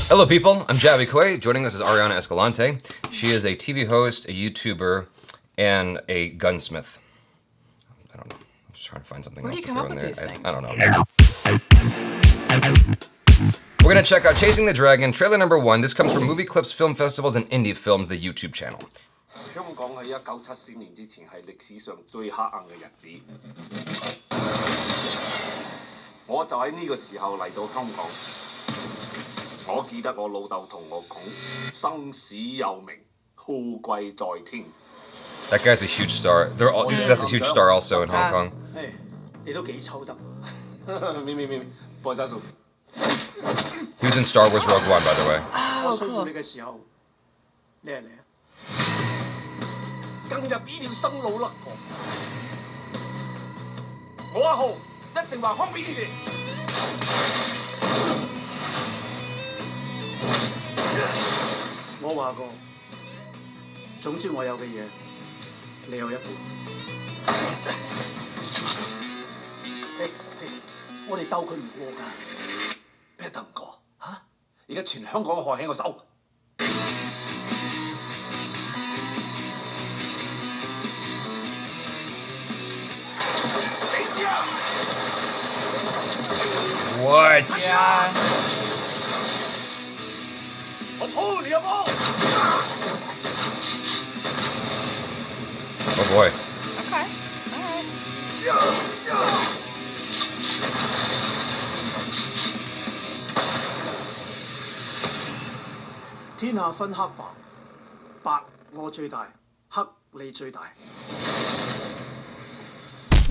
Hello people, I'm Jaby Koay. Joining us is ARIANA ESCALANTE. She is a TV host, a YouTuber, and a gunsmith. I don't know. I'm just trying to find something else to throw in there. I don't know. We're gonna check out Chasing the Dragon, trailer number 1. This comes from Movie Clips, Film Festivals, and Indie Films, the YouTube channel. 香港喺1974年之前係歷史上最黑暗嘅日子，我就喺呢個時候嚟到香港。我記得我老豆同我講：生死有命，富貴在天。 That guy's a huge star. That's a huge star also in Hong Kong. 你都幾抽得。播晒數。 He was in Star Wars Rogue One, by the way. 我需要你嘅時候，你係嚟啊！更入呢條生路啦！我阿豪一定話康俾你哋。我話過，總之我有嘅嘢，你有一半。我哋鬥佢唔過㗎。 咩鬥唔過嚇？而家全香港嘅害喺我手。What? Yeah. 我鋪你有冇 Oh boy. Okay. All right. 天下分黑白，白我最大，黑你最大。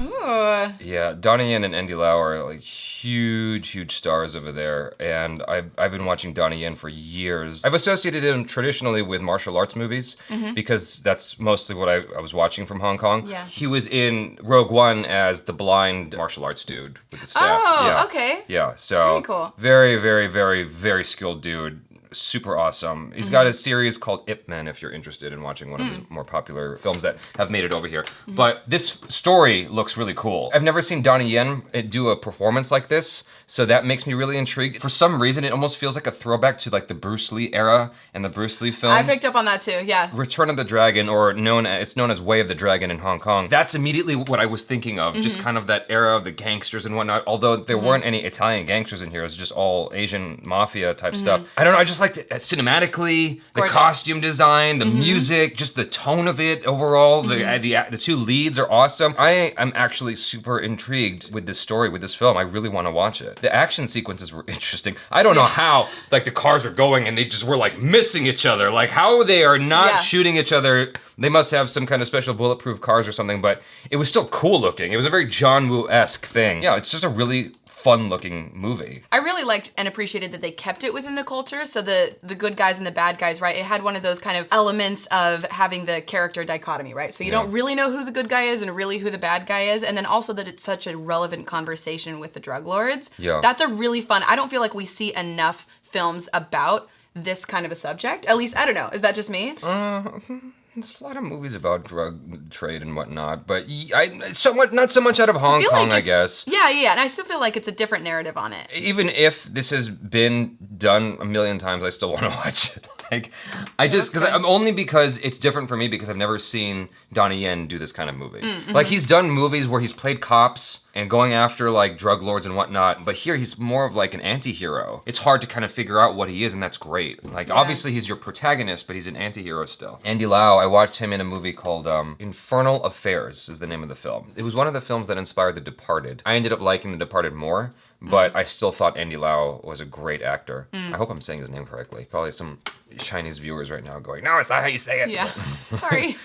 Ooh. Yeah, Donnie Yen and Andy Lau are like huge stars over there, and I've been watching Donnie Yen for years. I've associated him traditionally with martial arts movies because that's mostly what I was watching from Hong Kong. Yeah. He was in Rogue One as the blind martial arts dude with the staff. Oh, yeah. okay. Yeah, so Very cool. Very skilled dude. Super awesome. He's got a series called Ip Man if you're interested in watching one of his more popular films that have made it over here. But this story looks really cool. I've never seen Donnie Yen do a performance like this, so that makes me really intrigued. For some reason, it almost feels like a throwback to like the Bruce Lee era and the Bruce Lee films. I picked up on that too, yeah. Return of the Dragon, or it's known as Way of the Dragon in Hong Kong. That's immediately what I was thinking of, just kind of that era of the gangsters and whatnot, although there weren't any Italian gangsters in here, it was just all Asian mafia type stuff. I don't know, I just liked it cinematically, the Gorgeous. costume design, the music, just the tone of it overall, the two leads are awesome. I am actually super intrigued with this story, with this film. I really want to watch it. The action sequences were interesting. I don't know how like the cars were going and they just were like missing each other. Like how they are not shooting each other. They must have some kind of special bulletproof cars or something, but it was still cool looking. It was a very John Woo-esque thing. Yeah, it's just a really fun looking movie. I really liked and appreciated that they kept it within the culture. So the good guys and the bad guys, right? It had one of those kind of elements of having the character dichotomy, right? So you don't really know who the good guy is and really who the bad guy is. And then also that it's such a relevant conversation with the drug lords. Yeah. That's a really fun, I don't feel like we see enough films about this kind of a subject. At least, I don't know, is that just me? There's a lot of movies about drug trade and whatnot, but not so much out of Hong Kong, I guess. Yeah, and I still feel like it's a different narrative on it. Even if this has been done a million times, I still want to watch it. Like, only because it's different for me because I've never seen Donnie Yen do this kind of movie. Like he's done movies where he's played cops and going after like drug lords and whatnot, but here he's more of like an anti-hero. It's hard to kind of figure out what he is, and that's great. Like obviously he's your protagonist, but he's an anti-hero still. Andy Lau, I watched him in a movie called Infernal Affairs is the name of the film. It was one of the films that inspired The Departed. I ended up liking The Departed more, but I still thought Andy Lau was a great actor. I hope I'm saying his name correctly. Probably some Chinese viewers right now going, no, it's not how you say it. Yeah, sorry.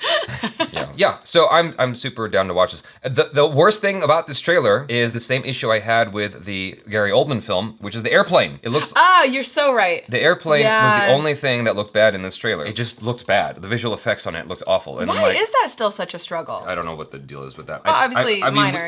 Yeah, so I'm super down to watch this. The worst thing about this trailer is the same issue I had with the Gary Oldman film, which is the airplane. It looks... Ah, you're so right. The airplane was the only thing that looked bad in this trailer. It just looked bad. The visual effects on it looked awful. And Why is that still such a struggle? I don't know what the deal is with that. Well, obviously minor,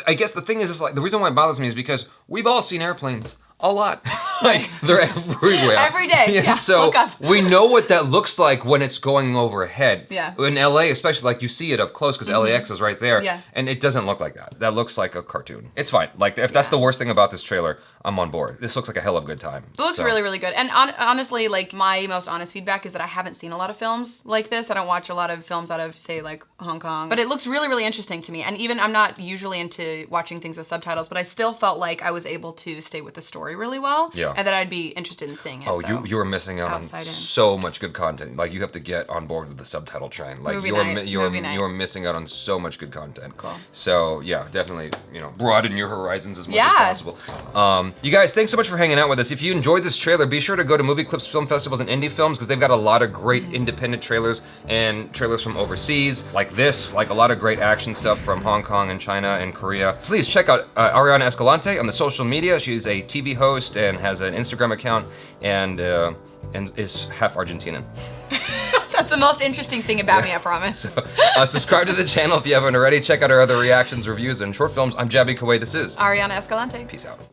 I guess the thing is, like, the reason why it bothers me is because we've all seen airplanes. A lot. Like, they're everywhere. Every day, yeah, So look up. we know what that looks like when it's going overhead. Yeah. In LA, especially, like, you see it up close because LAX is right there. Yeah. And it doesn't look like that. That looks like a cartoon. It's fine. Like, if that's the worst thing about this trailer, I'm on board. This looks like a hell of a good time. It looks really, really good. And honestly, like, my most honest feedback is that I haven't seen a lot of films like this. I don't watch a lot of films out of, say, like, Hong Kong. But it looks really, really interesting to me. And even, I'm not usually into watching things with subtitles, but I still felt like I was able to stay with the story really well. Yeah. And that I'd be interested in seeing it. Oh, so. you were missing out on so much good content. Like, you have to get on board with the subtitle train. Like, Movie night. you're missing out on so much good content. Cool. So yeah, definitely, broaden your horizons as much as possible. You guys, thanks so much for hanging out with us. If you enjoyed this trailer, be sure to go to Movie Clips Film Festivals and Indie Films because they've got a lot of great independent trailers and trailers from overseas, like this, like a lot of great action stuff from Hong Kong and China and Korea. Please check out Ariana Escalante on the social media. She's a TV host and has an Instagram account and is half Argentinian. That's the most interesting thing about me, I promise. So, subscribe to the channel if you haven't already. Check out our other reactions, reviews, and short films. I'm Jaby Koay. This is Ariana Escalante. Peace out.